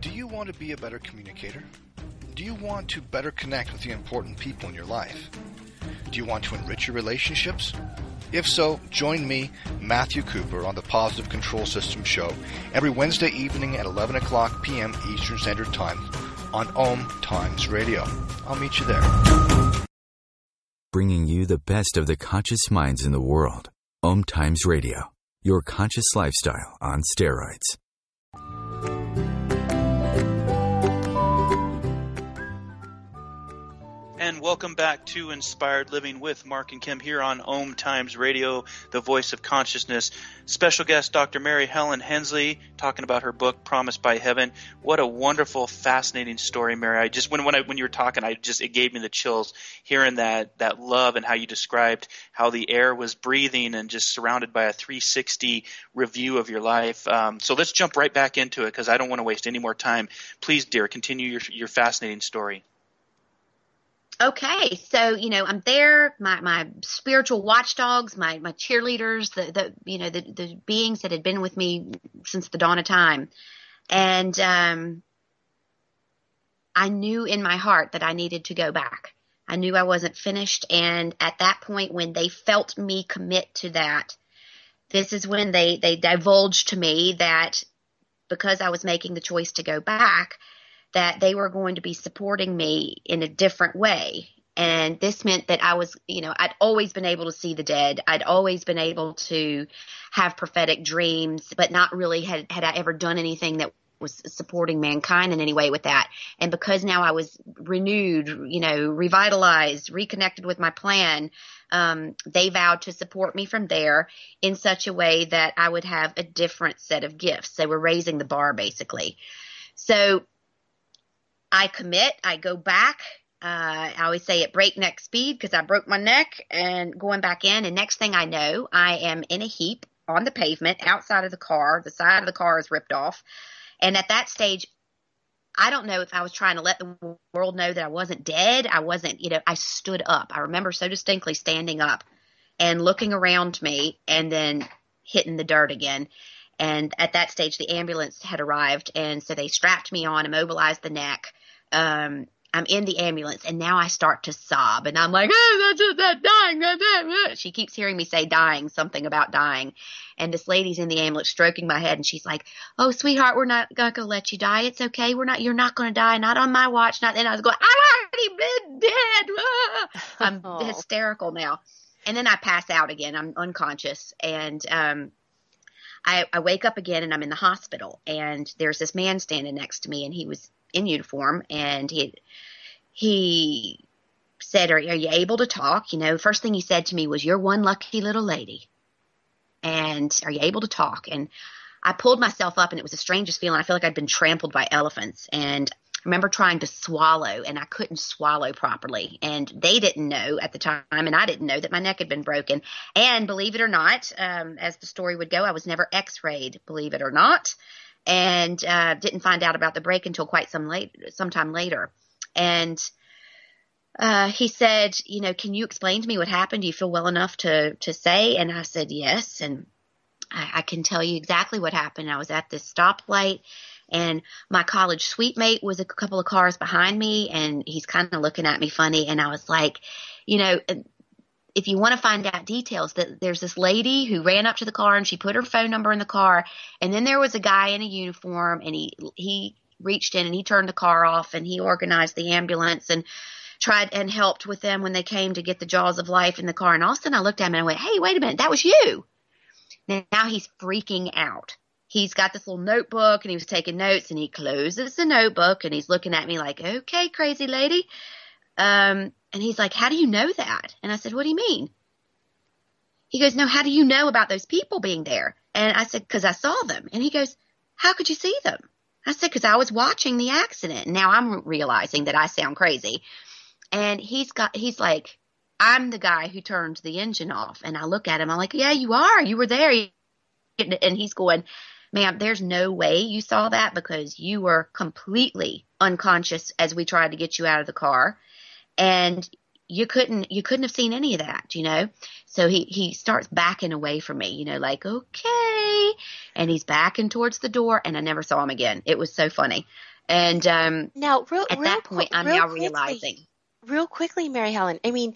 Do you want to be a better communicator? Do you want to better connect with the important people in your life? Do you want to enrich your relationships? If so, join me, Matthew Cooper, on the Positive Control System Show every Wednesday evening at 11 o'clock p.m. Eastern Standard Time on OMTimes Radio. I'll meet you there. Bringing you the best of the conscious minds in the world. OMTimes Radio, your conscious lifestyle on steroids. And and welcome back to Inspired Living with Mark and Kim here on OMTimes Radio, the voice of consciousness. Special guest Dr. Mary Helen Hensley talking about her book Promised by Heaven. What a wonderful, fascinating story, Mary. I just when you were talking, it gave me the chills hearing that love and how you described how the air was breathing and just surrounded by a 360 review of your life. So let's jump right back into it because I don't want to waste any more time. Please, dear, continue your fascinating story. Okay, so I'm there. My spiritual watchdogs, my cheerleaders, the beings that had been with me since the dawn of time, and I knew in my heart that I needed to go back. I knew I wasn't finished, and at that point, when they felt me commit to that, this is when they divulged to me that because I was making the choice to go back, that they were going to be supporting me in a different way. And this meant that I was, I'd always been able to see the dead. I'd always been able to have prophetic dreams, but not really had I ever done anything that was supporting mankind in any way with that. And because now I was renewed, revitalized, reconnected with my plan, they vowed to support me from there in such a way that I would have a different set of gifts. They were raising the bar, basically. So I commit, I go back. I always say at breakneck speed because I broke my neck and going back in. And next thing I know, I am in a heap on the pavement outside of the car. The side of the car is ripped off. And at that stage, I don't know if I was trying to let the world know that I wasn't dead. I wasn't, I stood up. I remember so distinctly standing up and looking around me and then hitting the dirt again. And at that stage, the ambulance had arrived, and so they strapped me on, immobilized the neck. I'm in the ambulance, and now I start to sob, and I'm like, oh, that's dying. She keeps hearing me say dying, something about dying. And this lady's in the ambulance stroking my head, and she's like, oh, sweetheart, we're not going to let you die. It's okay. You're not going to die. Not on my watch. Not. And I was going, I've already been dead. I'm hysterical now. And then I pass out again. I'm unconscious, and I wake up again and I'm in the hospital, and there's this man standing next to me, and he was in uniform, and he said, are you able to talk? First thing he said to me was, you're one lucky little lady. And are you able to talk? And I pulled myself up, and it was the strangest feeling. I feel like I'd been trampled by elephants. And I remember trying to swallow, and I couldn't swallow properly. And they didn't know at the time, and I didn't know that my neck had been broken. And believe it or not, as the story would go, I was never x-rayed, believe it or not, and didn't find out about the break until quite sometime later. And he said, can you explain to me what happened? Do you feel well enough to say? And I said, yes. And I can tell you exactly what happened. I was at this stoplight, and my college suite mate was a couple of cars behind me, and he's kind of looking at me funny. And I was like, if you want to find out details, that there's this lady who ran up to the car, and she put her phone number in the car. And then there was a guy in a uniform, and he reached in and he turned the car off, and he organized the ambulance and tried and helped with them when they came to get the jaws of life in the car. And all of a sudden I looked at him and I went, hey, wait a minute, that was you. Now he's freaking out. He's got this little notebook, and he was taking notes, and he closes the notebook, and he's looking at me like, okay, crazy lady. And he's like, how do you know that? And I said, what do you mean? He goes, no, how do you know about those people being there? And I said, because I saw them. And he goes, how could you see them? I said, because I was watching the accident. Now I'm realizing that I sound crazy. And he's like, I'm the guy who turned the engine off. And I look at him, I'm like, yeah, you are. You were there. And he's going, ma'am, there's no way you saw that because you were completely unconscious as we tried to get you out of the car. And you couldn't have seen any of that, So he starts backing away from me, like, okay. And he's backing towards the door, and I never saw him again. It was so funny. And now, at that point, I'm now realizing. Real quickly, Mary Helen, I mean,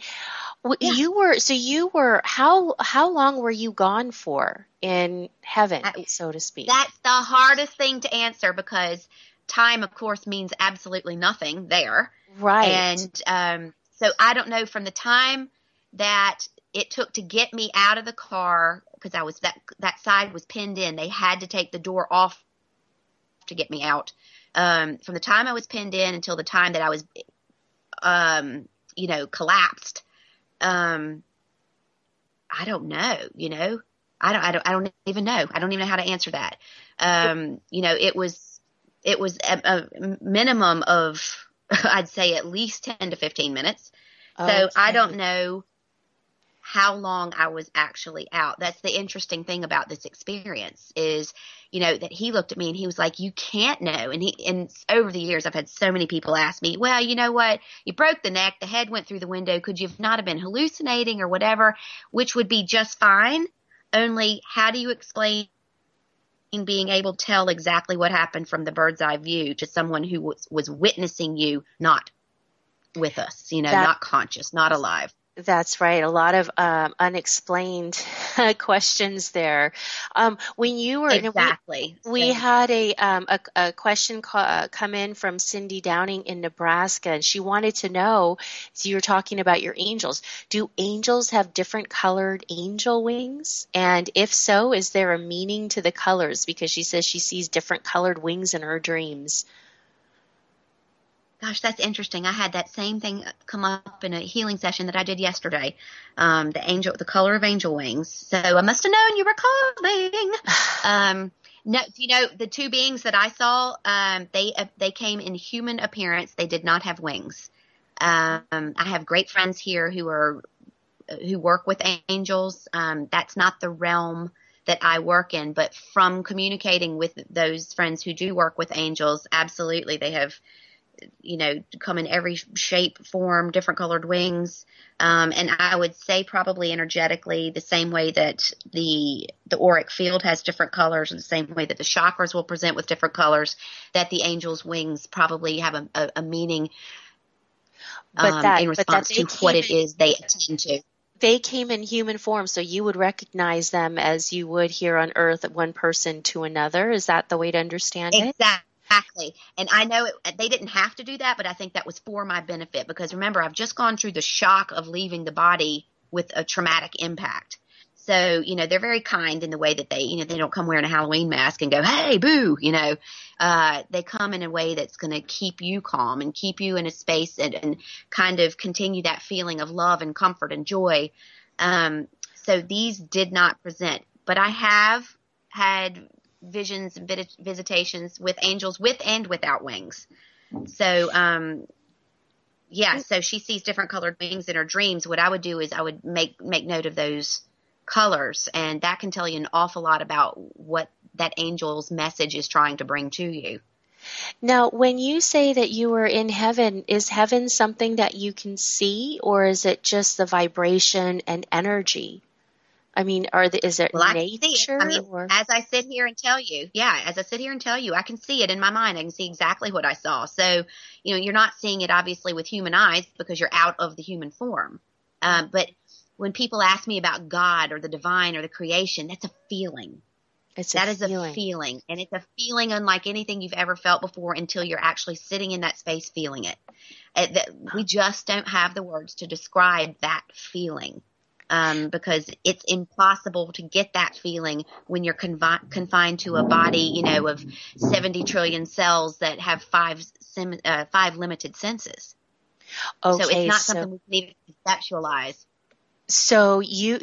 you were, how long were you gone for in heaven, so to speak? That's the hardest thing to answer because time, of course, means absolutely nothing there. Right. And so I don't know from the time that it took to get me out of the car, because I was that side was pinned in. They had to take the door off to get me out. From the time I was pinned in until the time that I was collapsed. I don't know, I don't even know. I don't even know how to answer that. It was a minimum of, I'd say at least 10 to 15 minutes. So I don't know how long I was actually out. That's the interesting thing about this experience is, that he looked at me and he was like, you can't know. And over the years, I've had so many people ask me, well, you know what? You broke the neck, the head went through the window. Could you not have been hallucinating or whatever, which would be just fine. Only how do you explain being able to tell exactly what happened from the bird's eye view to someone who was witnessing you, not with us, not conscious, not alive? That's right. A lot of unexplained questions there. When you were exactly, we had a question come in from Cindy Downing in Nebraska, and she wanted to know. So you were talking about your angels. Do angels have different colored angel wings? And if so, is there a meaning to the colors? Because she says she sees different colored wings in her dreams. Gosh, that's interesting. I had that same thing come up in a healing session that I did yesterday. The color of angel wings. So I must have known you were calling. No, the two beings that I saw, they came in human appearance. They did not have wings. I have great friends here who work with angels. That's not the realm that I work in, but from communicating with those friends who do work with angels, absolutely, they have come in every shape, form, different colored wings. And I would say probably energetically the same way that the auric field has different colors, and the same way that the chakras will present with different colors, that the angel's wings probably have a meaning in response to what it is they attend to. They came in human form, so you would recognize them as you would here on Earth, one person to another. Is that the way to understand it? Exactly. And I know they didn't have to do that, but I think that was for my benefit because remember, I've just gone through the shock of leaving the body with a traumatic impact. So, they're very kind in the way that they don't come wearing a Halloween mask and go, hey, boo, they come in a way that's going to keep you calm and keep you in a space and kind of continue that feeling of love and comfort and joy. So these did not present, but I have had visions and visitations with angels with and without wings. So, so she sees different colored wings in her dreams. What I would do is I would make note of those colors, and that can tell you an awful lot about what that angel's message is trying to bring to you. Now, when you say that you were in heaven, is heaven something that you can see, or is it just the vibration and energy? I mean, is it nature? As I sit here and tell you, I can see it in my mind. I can see exactly what I saw. So, you're not seeing it obviously with human eyes because you're out of the human form. But when people ask me about God or the divine or the creation, that's a feeling. That is a feeling. And it's a feeling unlike anything you've ever felt before until you're actually sitting in that space feeling it. We just don't have the words to describe that feeling. Because it's impossible to get that feeling when you're confined to a body, of 70 trillion cells that have five limited senses. Okay, so it's not something we can even conceptualize. So you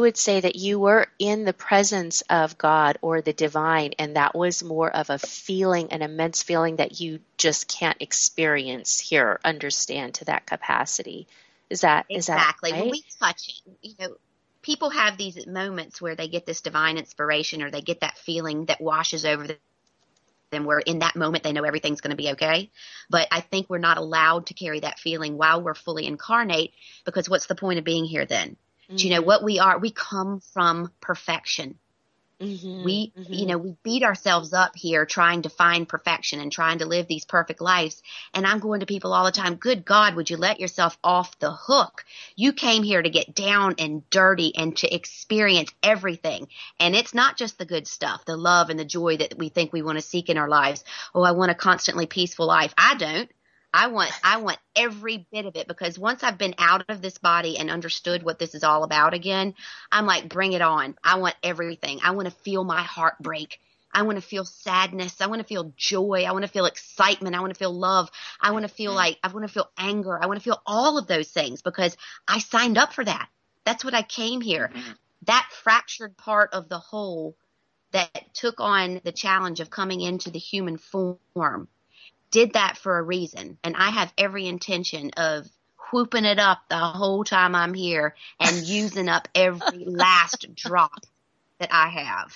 would say that you were in the presence of God or the divine, and that was more of a feeling, an immense feeling that you just can't experience here, understand to that capacity. Is that exactly? Right? When we touch it, people have these moments where they get this divine inspiration or they get that feeling that washes over them where in that moment they know everything's going to be okay. But I think we're not allowed to carry that feeling while we're fully incarnate, because what's the point of being here then? Mm-hmm. Do you know what we are? We come from perfection. Mm-hmm. We beat ourselves up here trying to find perfection and trying to live these perfect lives. And I'm going to people all the time, good God, would you let yourself off the hook? You came here to get down and dirty and to experience everything. And it's not just the good stuff, the love and the joy that we think we want to seek in our lives. Oh, I want a constantly peaceful life. I don't. I want every bit of it, because once I've been out of this body and understood what this is all about again, I'm like, bring it on. I want everything. I want to feel my heart break I want to feel sadness. I want to feel joy. I want to feel excitement. I want to feel love. I want to feel I want to feel anger. I want to feel all of those things because I signed up for that. That's what I came here. That fractured part of the whole that took on the challenge of coming into the human form did that for a reason. And I have every intention of whooping it up the whole time I'm here and using up every last drop that I have.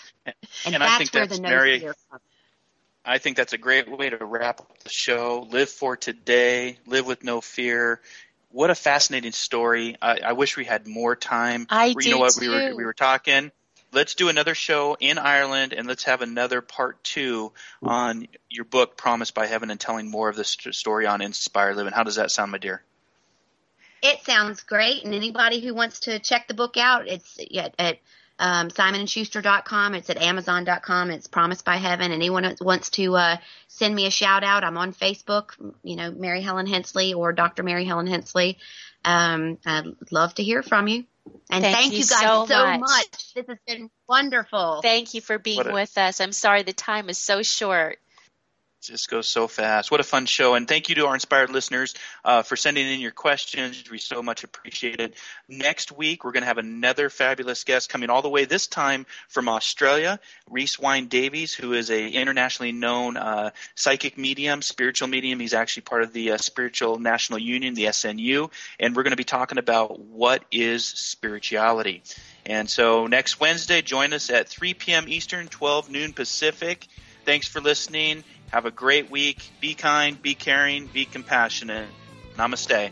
And that's I think where that's the no Mary. fear comes. I think that's a great way to wrap up the show. Live for today. Live with no fear. What a fascinating story. I wish we had more time. You know what? We were talking. Let's do another show in Ireland, and let's have another part 2 on your book, Promised by Heaven, and telling more of the story on Inspired Living. How does that sound, my dear? It sounds great. And anybody who wants to check the book out, it's at SimonandSchuster.com. It's at Amazon.com. It's Promised by Heaven. Anyone who wants to send me a shout out, I'm on Facebook, Mary Helen Hensley or Dr. Mary Helen Hensley. I'd love to hear from you. And thank you guys so much. This has been wonderful. Thank you for being with us. I'm sorry the time is so short. It just goes so fast. What a fun show. And thank you to our inspired listeners for sending in your questions. We so much appreciate it. Next week, we're going to have another fabulous guest coming all the way, this time from Australia, Reese Wine-Davies, who is a internationally known psychic medium, spiritual medium. He's actually part of the Spiritual National Union, the SNU. And we're going to be talking about what is spirituality. And so next Wednesday, join us at 3 p.m. Eastern, 12 noon Pacific. Thanks for listening. Have a great week. Be kind, be caring, be compassionate. Namaste.